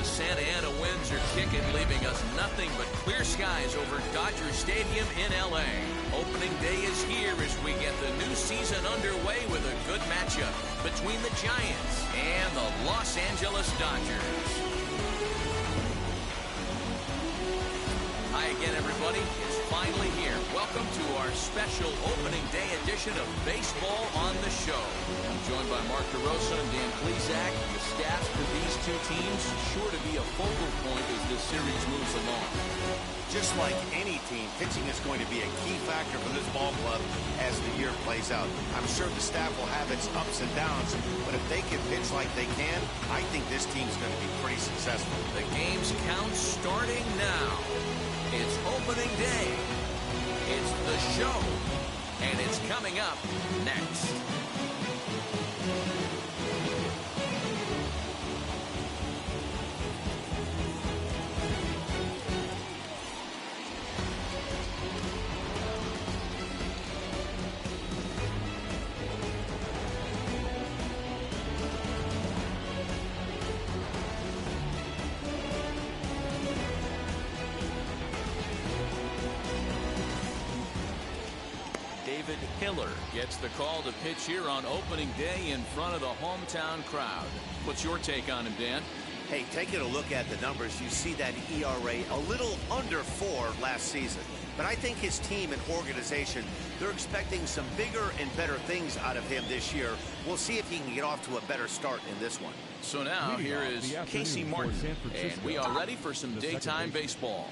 Santa Ana winds are kicking, leaving us nothing but clear skies over Dodger Stadium in L.A. Opening day is here as we get the new season underway with a good matchup between the Giants and the Los Angeles Dodgers. Hi again, everybody. It's finally here. Welcome to our special opening day edition of Baseball on the Show. I'm joined by Mark DeRosa and Dan Plesac. The staffs for these two teams sure to be a focal point as this series moves along. Just like any team, pitching is going to be a key factor for this ball club as the year plays out. I'm sure the staff will have its ups and downs, but if they can pitch like they can, I think this team's going to be pretty successful. The game's count starting now. It's opening day. It's the show. And it's coming up next. Hiller gets the call to pitch here on opening day in front of the hometown crowd. What's your take on him, Dan? Hey, taking a look at the numbers, you see that ERA a little under 4 last season. But I think his team and organization, they're expecting some bigger and better things out of him this year. We'll see if he can get off to a better start in this one. So now here is Casey Martin, and we are ready for some daytime baseball.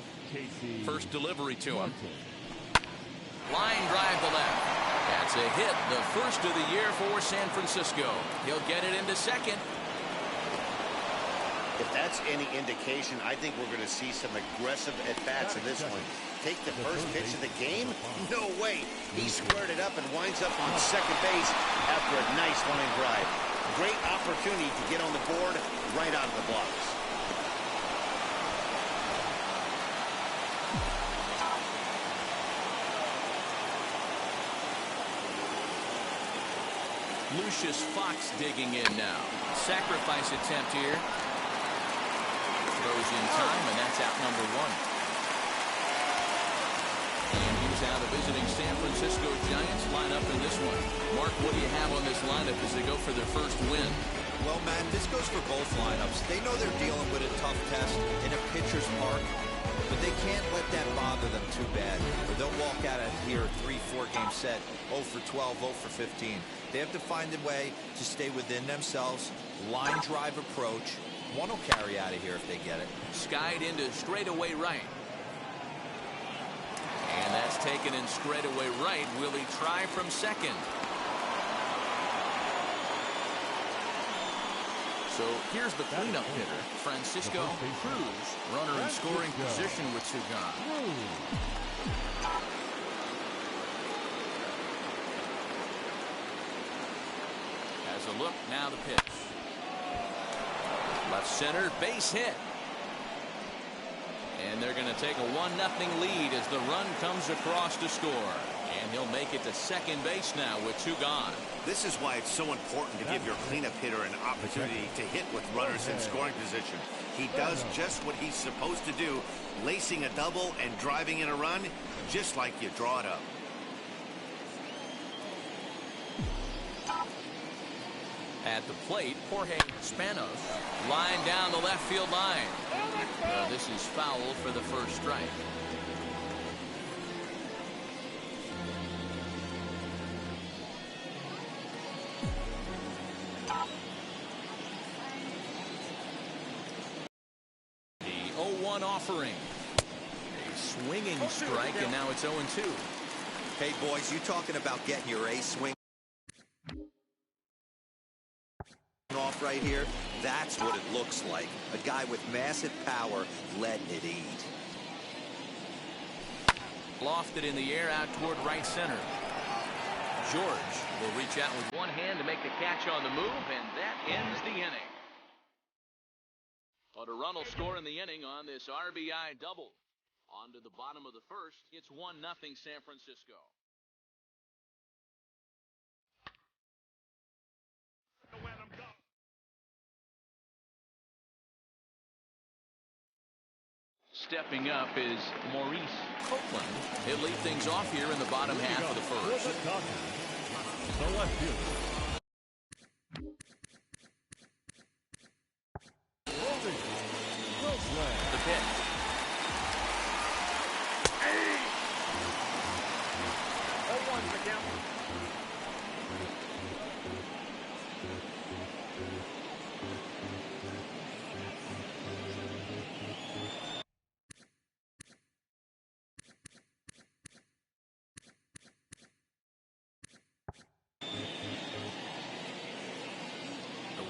First delivery to him. Line drive to left. That's a hit, the first of the year for San Francisco. He'll get it into second. If that's any indication, I think we're going to see some aggressive at-bats in this one. Take the first pitch of the game? No way. He squared it up and winds up on second base after a nice line drive. Great opportunity to get on the board right out of the blocks. Lucius Fox digging in now. Sacrifice attempt here. Throws in time, and that's out number 1. And he's out of visiting San Francisco Giants lineup in this one. Mark, what do you have on this lineup as they go for their first win? Well, man, this goes for both lineups. They know they're dealing with a tough test in a pitcher's park. but they can't let that bother them too bad, or they'll walk out of here a 3-4 game set, 0 for 12, 0 for 15. They have to find a way to stay within themselves, line drive approach. One will carry out of here if they get it. Skied into straightaway right. And that's taken in straightaway right. Will he try from second? So here's the cleanup hitter, Francisco Cruz, runner in scoring position with two gone. Has a look, now the pitch. Left center, base hit. And they're going to take a 1-0 lead as the run comes across to score. And he'll make it to second base now with two gone. This is why it's so important to give your cleanup hitter an opportunity to hit with runners in scoring position. He does just what he's supposed to do, lacing a double and driving in a run, just like you draw it up. At the plate, Jorge Spanos, line down the left field line. This is foul for the first strike. The 0-1 offering. A swinging strike, and now it's 0-2. Hey, boys, you talking about getting your ace swing off right here? That's what it looks like. A guy with massive power letting it eat. Lofted in the air out toward right center. George will reach out with one hand to make the catch on the move, and that ends the inning. But a run will score in the inning on this RBI double. On to the bottom of the first. It's 1-0 San Francisco. Stepping up is Maurice Copeland. He'll lead things off here in the bottom half of the first. The pitch. Hey! 0-1 the count.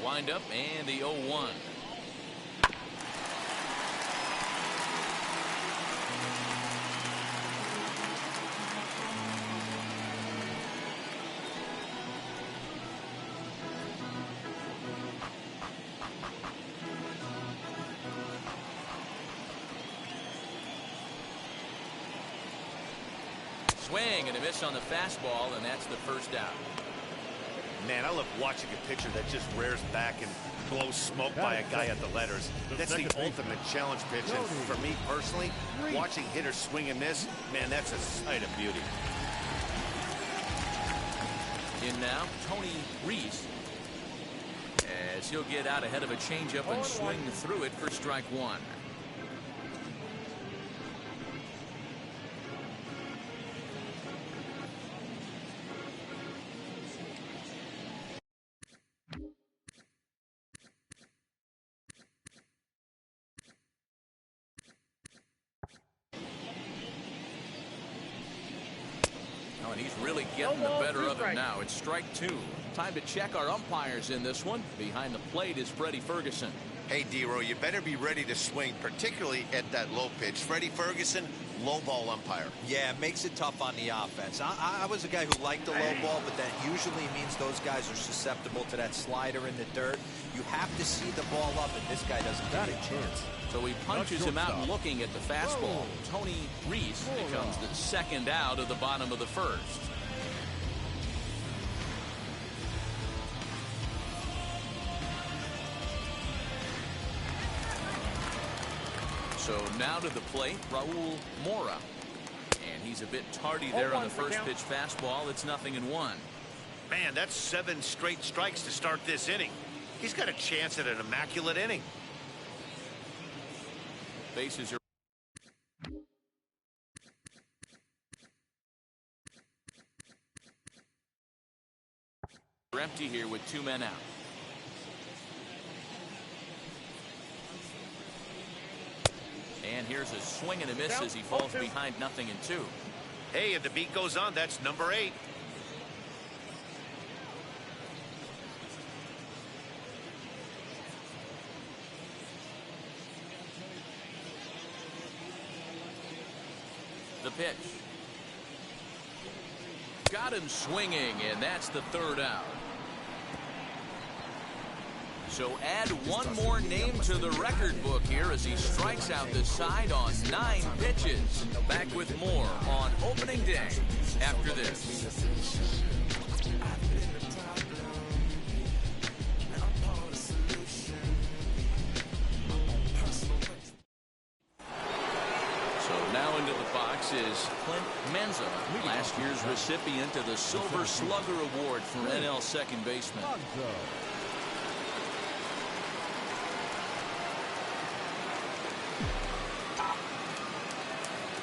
Wind up and the 0-1. Swing and a miss on the fastball, and that's the first out. Man, I love watching a pitcher that just rears back and blows smoke by a guy at the letters. That's the ultimate challenge pitch. And for me personally, watching hitters swing and miss, man, that's a sight of beauty. In now, Tony Reese, as he'll get out ahead of a changeup and swing through it for strike one. And he's really getting the better of it now. It's strike two. Time to check our umpires in this one. Behind the plate is Freddie Ferguson. Hey, D-Row, you better be ready to swing, particularly at that low pitch. Freddie Ferguson, low ball umpire. Yeah, it makes it tough on the offense. I was a guy who liked the low ball, but that usually means those guys are susceptible to that slider in the dirt. You have to see the ball up, and this guy doesn't get a chance. So he punches him out looking at the fastball. Tony Reese becomes the second out of the bottom of the first. So now to the plate, Raul Mora. And he's a bit tardy there on the first pitch fastball. It's 0-1. Man, that's 7 straight strikes to start this inning. He's got a chance at an immaculate inning. Bases are empty here with 2 men out. And here's a swing and a miss as he falls behind 0-2. Hey, and the beat goes on. That's number 8. The pitch. Got him swinging, and that's the 3rd out. So add one more name to the record book here as he strikes out the side on 9 pitches. Back with more on opening day after this. So now into the box is Clint Menza, last year's recipient of the Silver Slugger Award for NL second baseman.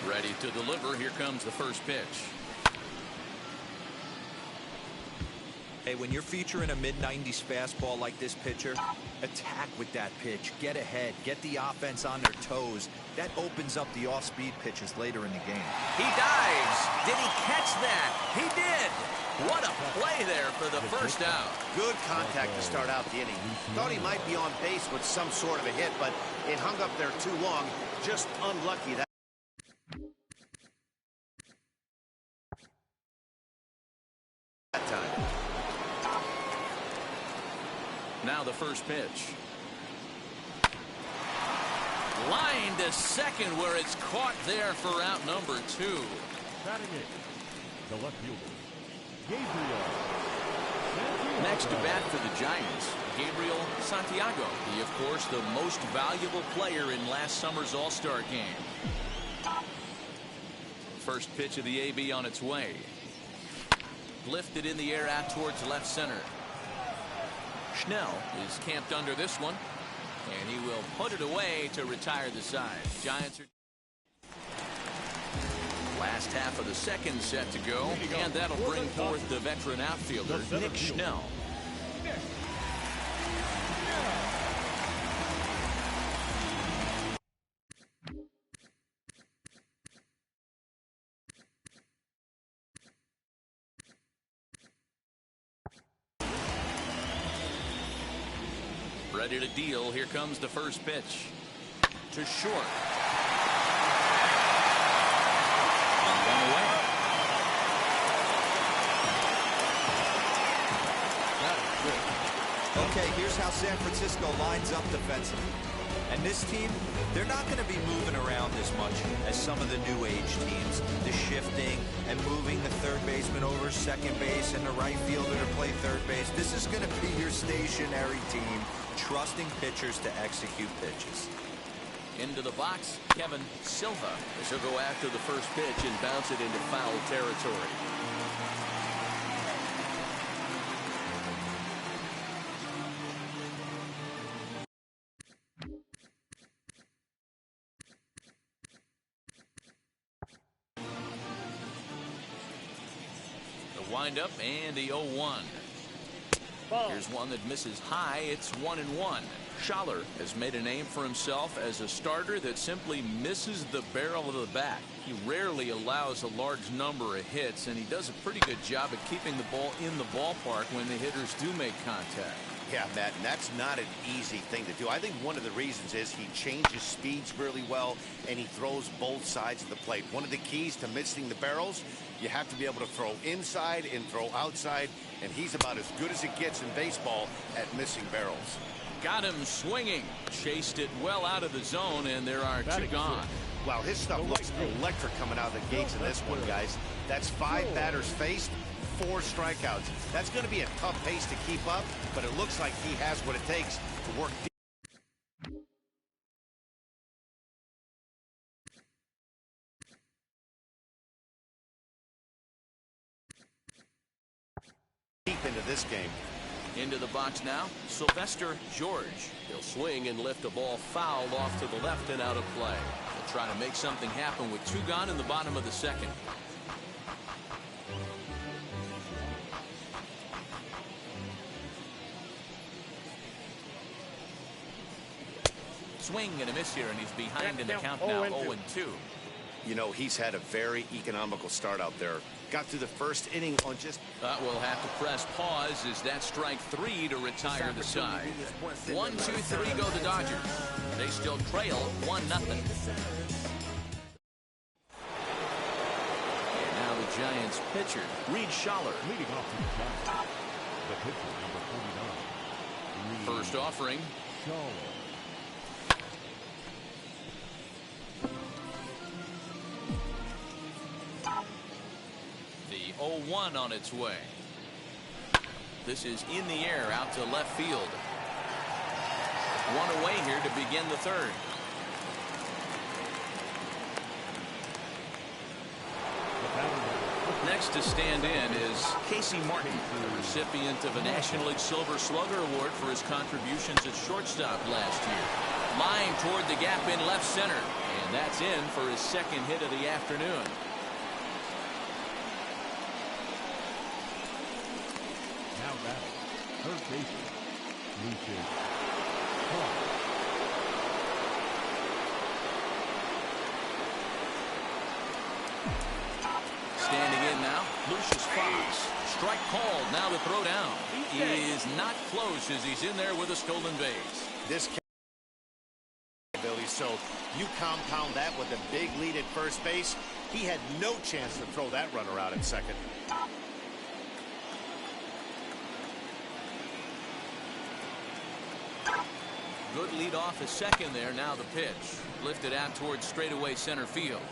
Ready to deliver. Here comes the first pitch. Hey, when you're featuring a mid-90s fastball like this pitcher, attack with that pitch. Get ahead. Get the offense on their toes. That opens up the off-speed pitches later in the game. He dives. Did he catch that? He did. What a play there for the first out. Good contact to start out the inning. Thought he might be on base with some sort of a hit, but it hung up there too long. Just unlucky that time. Now the first pitch. Line to second where it's caught there for out number 2. Batting it, the left fielder, Gabriel. Next to bat for the Giants, Gabriel Santiago. He, of course, the most valuable player in last summer's All-Star game. First pitch of the AB on its way. Lifted in the air out towards left center. Schnell is camped under this one, and he will put it away to retire the side. Giants are last half of the second set to go, and that'll bring forth the veteran outfielder, Nick Schnell. Ready to deal. Here comes the first pitch. To short. And one away. Okay, here's how San Francisco lines up defensively. And this team, they're not going to be moving around as much as some of the new age teams. The shifting and moving the third baseman over second base and the right fielder to play third base. This is going to be your stationary team, trusting pitchers to execute pitches. Into the box, Kevin Silva. As he'll go after the first pitch and bounce it into foul territory. Wind up and the 0-1. Here's one that misses high. It's 1-1. Schaller has made a name for himself as a starter that simply misses the barrel of the bat. He rarely allows a large number of hits, and he does a pretty good job at keeping the ball in the ballpark when the hitters do make contact. Yeah, Matt, and that's not an easy thing to do. I think one of the reasons is he changes speeds really well, and he throws both sides of the plate. One of the keys to missing the barrels, you have to be able to throw inside and throw outside, and he's about as good as it gets in baseball at missing barrels. Got him swinging. Chased it well out of the zone, and there are 2 gone. Wow, his stuff looks electric coming out of the gates in this one, guys. That's 5 batters faced, 4 strikeouts. That's going to be a tough pace to keep up, but it looks like he has what it takes to work deep into this game. Into the box now, Sylvester George. He'll swing and lift a ball foul off to the left and out of play. He'll try to make something happen with 2 gone in the bottom of the second. swing and a miss here, and he's behind in the count now, 0-2. You know, he's had a very economical start out there. Got through the first inning on just... We'll have to press pause as that strike 3 to retire the side. 1, 2, 3 go the Dodgers. They still trail 1-0. And now the Giants pitcher, Reed Schaller. Leading off to the top. The pitcher, number 49. First offering. Schaller. The 0-1 on its way. This is in the air out to left field. One away here to begin the third. Next to stand in is Casey Martin, the recipient of a National League Silver Slugger Award for his contributions at shortstop last year. Line toward the gap in left center, and that's in for his second hit of the afternoon. Now batting, third baseman, Lucius. Standing in now, Lucius Fox. Strike called, now the throw down. He is not close as he's in there with a stolen base. This ability, so you compound that with a big lead at first base. He had no chance to throw that runner out at second. Good lead off at second there. Now the pitch. Lifted out towards straightaway center field.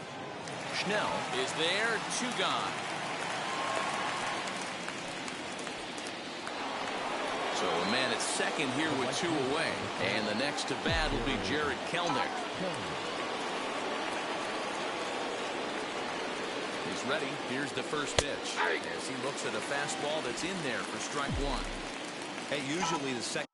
Schnell is there. 2 gone. So a man at second here with 2 away. And the next to bat will be Jared Kelnick. He's ready. Here's the first pitch. As he looks at a fastball that's in there for strike 1. Hey, usually the second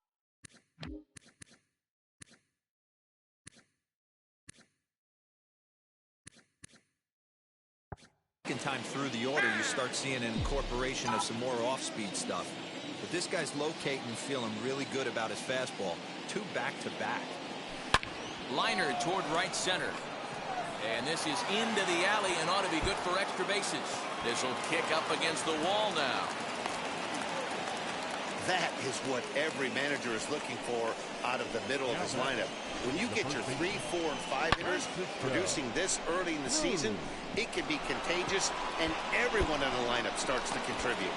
time through the order, you start seeing an incorporation of some more off-speed stuff. But this guy's locating and feeling really good about his fastball. 2 back-to-back. Liner toward right center. And this is into the alley and ought to be good for extra bases. This will kick up against the wall now. That is what every manager is looking for out of the middle of his lineup. When you get your 3, 4, and 5 hitters producing this early in the season, it can be contagious, and everyone in the lineup starts to contribute.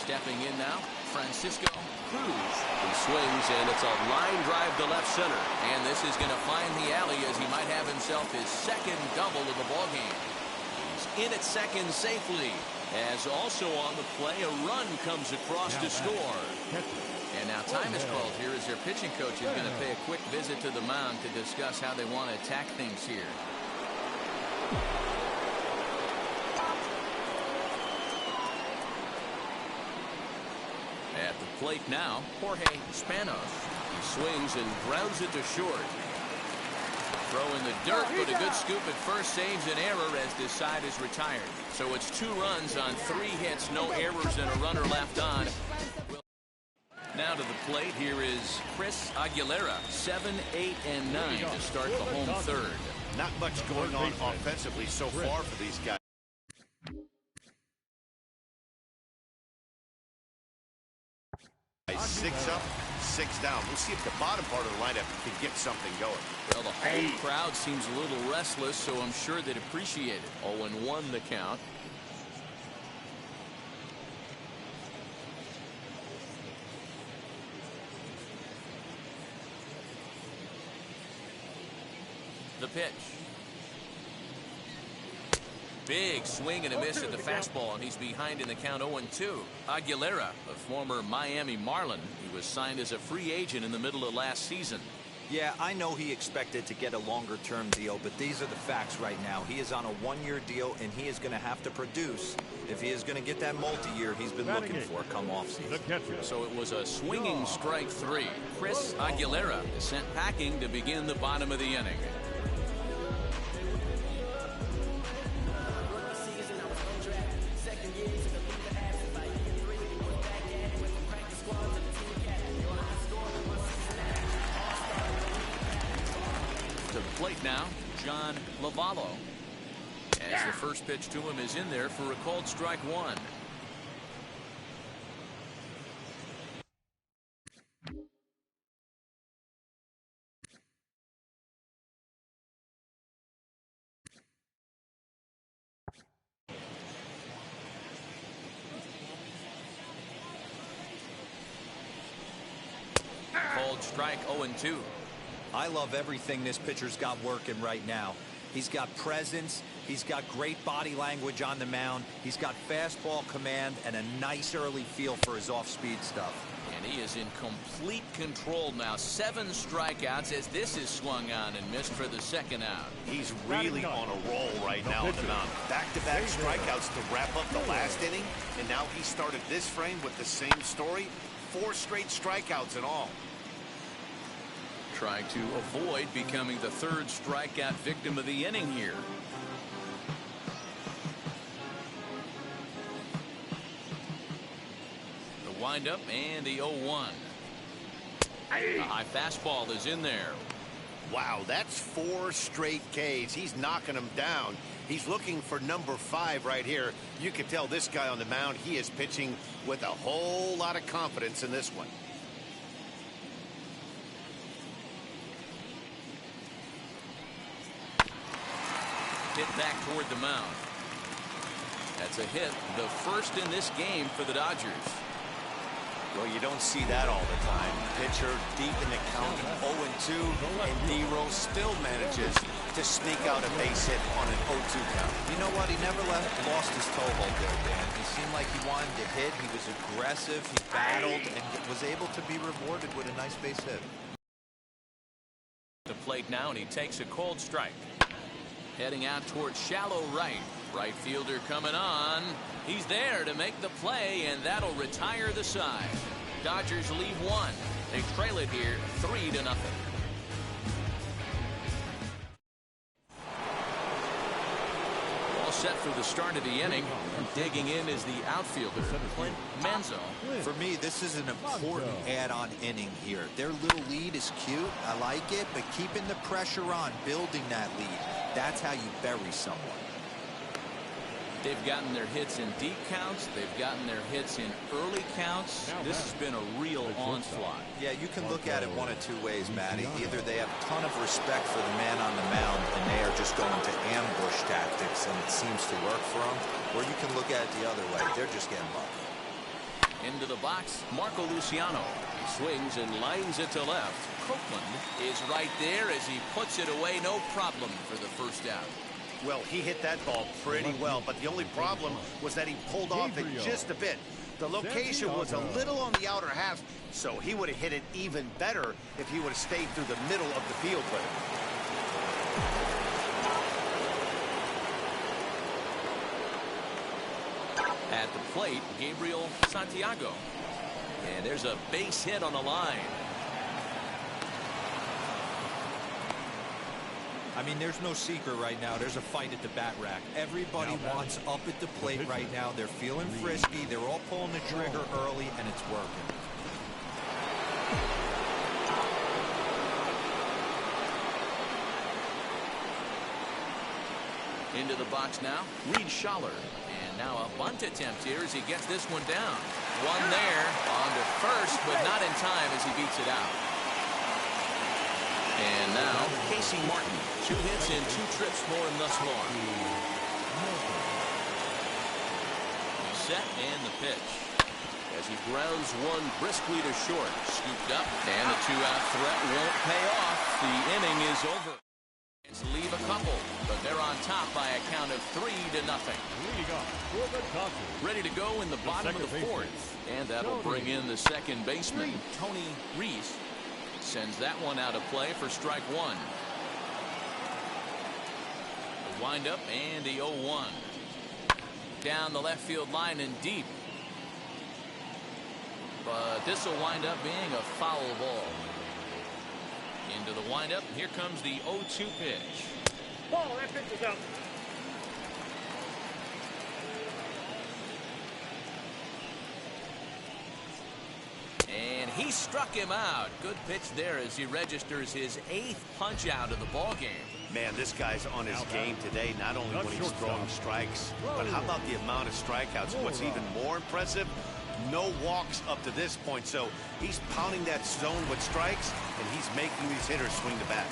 Stepping in now, Francisco Cruz. He swings, and it's a line drive to left center. And this is going to find the alley as he might have himself his second double of the ballgame. He's in at second safely. As also on the play, a run comes across to score. And now time is called here as their pitching coach is going to pay a quick visit to the mound to discuss how they want to attack things here. At the plate now, Jorge Spanos. He swings and grounds it to short. Throw in the dirt, but a good scoop at first saves an error as this side is retired. So it's 2 runs on 3 hits, no errors, and a runner left on. Now to the plate, here is Chris Aguilera, 7, 8, and 9 to start the home third. Not much going on offensively so far for these guys. 6 up, 6 down. We'll see if the bottom part of the lineup can get something going. Well, the home crowd seems a little restless, so I'm sure they'd appreciate it. 0-1 the count. The pitch. Big swing and a miss at the fastball, and he's behind in the count 0-2. Aguilera, a former Miami Marlin, he was signed as a free agent in the middle of last season. Yeah, I know he expected to get a longer-term deal, but these are the facts right now. He is on a 1-year deal, and he is going to have to produce if he is going to get that multi-year he's been looking for come offseason. So it was a swinging strike 3. Chris Aguilera is sent packing to begin the bottom of the inning. now, John Lavallo. As the first pitch to him is in there for a called strike one. Called strike 0-2. I love everything this pitcher's got working right now. He's got presence. He's got great body language on the mound. He's got fastball command and a nice early feel for his off-speed stuff. And he is in complete control now. 7 strikeouts as this is swung on and missed for the second out. He's really on a roll right now on the mound. Back-to-back strikeouts to wrap up the last inning, and now he started this frame with the same story. 4 straight strikeouts in all. Trying to avoid becoming the 3rd strikeout victim of the inning here. The windup and the 0-1. The high fastball is in there. Wow, that's 4 straight Ks. He's knocking them down. He's looking for number 5 right here. You can tell this guy on the mound, he is pitching with a whole lot of confidence in this one. Hit back toward the mound. That's a hit, the first in this game for the Dodgers. Well, you don't see that all the time. Pitcher deep in the count, 0-2, and D-Rose still manages to sneak out a base hit on an 0-2 count. You know what? He never lost his toehold there, Dan. He seemed like he wanted to hit. He was aggressive. He battled and was able to be rewarded with a nice base hit. The plate now, and he takes a cold strike. Heading out towards shallow right. Right fielder coming on. He's there to make the play, and that'll retire the side. Dodgers leave 1. They trail it here 3-0. All set for the start of the inning. Digging in is the outfielder, Clint Manzo. For me, this is an important add-on inning here. Their little lead is cute. I like it, but keeping the pressure on, building that lead, that's how you bury someone. They've gotten their hits in deep counts. They've gotten their hits in early counts. This has been a real onslaught. Yeah, you can look at it one of 2 ways, Matty. Either they have a ton of respect for the man on the mound and they are just going to ambush tactics and it seems to work for them, or you can look at it the other way. They're just getting lucky. Into the box, Marco Luciano. He swings and lines it to left. Copeland is right there as he puts it away, no problem for the first out. Well, he hit that ball pretty well, but the only problem was that he pulled off it just a bit. The location was a little on the outer half, so he would have hit it even better if he would have stayed through the middle of the field with it. At the plate, Gabriel Santiago. And there's a base hit on the line. I mean, there's no secret right now. There's a fight at the bat rack. Everybody wants up at the plate right now. They're feeling frisky. They're all pulling the trigger early, and it's working. Into the box now, Reed Schaller. And now a bunt attempt here as he gets this one down. One there, on to first, but not in time as he beats it out. And now, Casey Martin. 2 hits and 2 trips for him thus far. He's set and the pitch. As he grounds one briskly to short. Scooped up, and the 2-out threat won't pay off. The inning is over. Leave a couple, but they're on top by a count of 3-0. Ready to go in the bottom of the 4th. And that'll bring in the second baseman, Tony Reese. Sends that one out of play for strike 1. The windup and the 0-1. Down the left field line and deep. But this will wind up being a foul ball. Into the windup. Here comes the 0-2 pitch. Ball, that pitch is out. And he struck him out. Good pitch there as he registers his 8th punch out of the ball game. Man, this guy's on his game today, not only when he's throwing strikes, but how about the amount of strikeouts? What's even more impressive, no walks up to this point. So he's pounding that zone with strikes, and he's making these hitters swing the bat.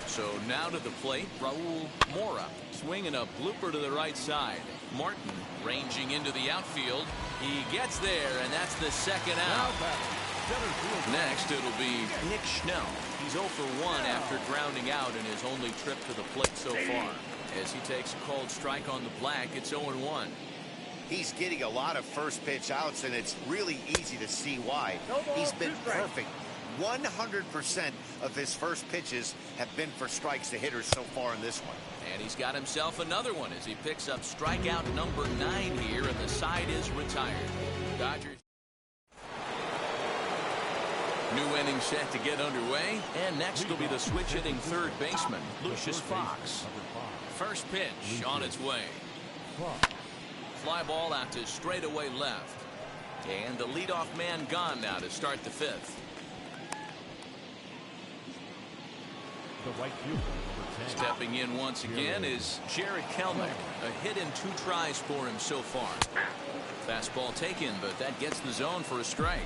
So now to the plate, Raul Mora swinging a blooper to the right side. Martin ranging into the outfield. He gets there, and that's the second out. Next, it'll be Nick Schnell. He's 0 for 1 after grounding out in his only trip to the plate so far. As he takes a called strike on the black, it's 0-1. He's getting a lot of first pitch outs, and it's really easy to see why. He's been perfect. 100% of his first pitches have been for strikes to hitters so far in this one. And he's got himself another one as he picks up strikeout number 9 here, and the side is retired. Dodgers. New inning set to get underway, and next will be the switch-hitting third baseman, Lucius Fox. First pitch on its way. Fly ball out to straightaway left. And the leadoff man gone now to start the 5th. Stepping in once again is Jared Kelenic. A hit in 2 tries for him so far. Fastball taken, but that gets the zone for a strike.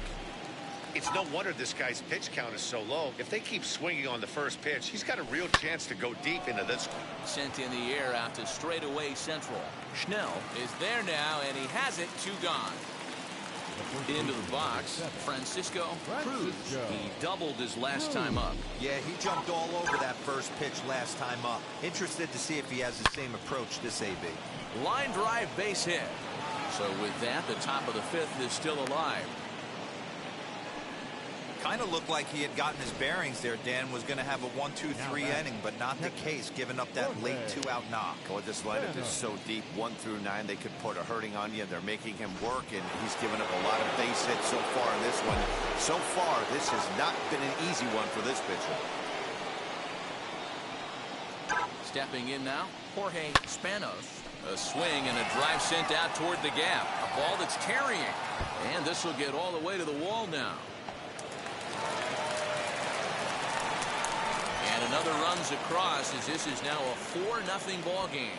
It's no wonder this guy's pitch count is so low. If they keep swinging on the first pitch, he's got a real chance to go deep into this one. Sent in the air out to straightaway central. Schnell is there now, and he has it. 2 gone. Into the box, Francisco Cruz. He doubled his last time up. Yeah, he jumped all over that first pitch last time up. Interested to see if he has the same approach this AB. Line drive base hit. So with that, the top of the 5th is still alive. Kind of looked like he had gotten his bearings there. Dan was going to have a 1-2-3 inning, but not the case, giving up that late 2-out knock. Oh, this lineup is so deep, 1 through 9, they could put a hurting on you. They're making him work, and he's given up a lot of base hits so far in this one. So far, this has not been an easy one for this pitcher. Stepping in now, Jorge Spanos. A swing and a drive sent out toward the gap. A ball that's tarrying. And this will get all the way to the wall now. And another runs across as this is now a 4-0 ball game.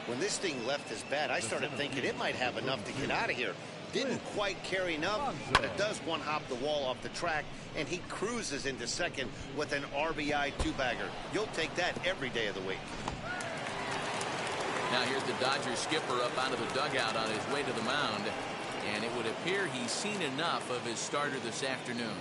When this thing left his bat, I started thinking it might have enough to get out of here. Didn't quite carry enough, but it does one-hop the wall off the track, and he cruises into second with an RBI 2-bagger. You'll take that every day of the week. Now here's the Dodgers skipper up out of the dugout on his way to the mound, and it would appear he's seen enough of his starter this afternoon.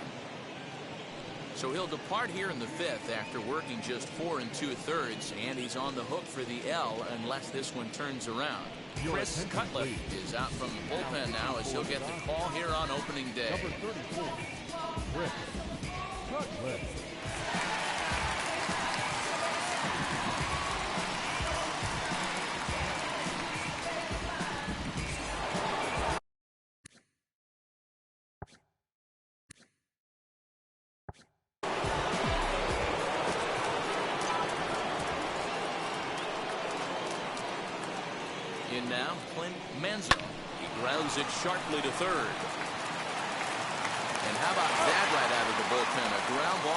So he'll depart here in the 5th after working just 4 2/3, and he's on the hook for the L unless this one turns around. Chris Cutler is out from the bullpen now as he'll get the call here on opening day. Number 34, Chris Cutler. In now, Clint Manzo. He grounds it sharply to third. And how about that right out of the bullpen? A ground ball.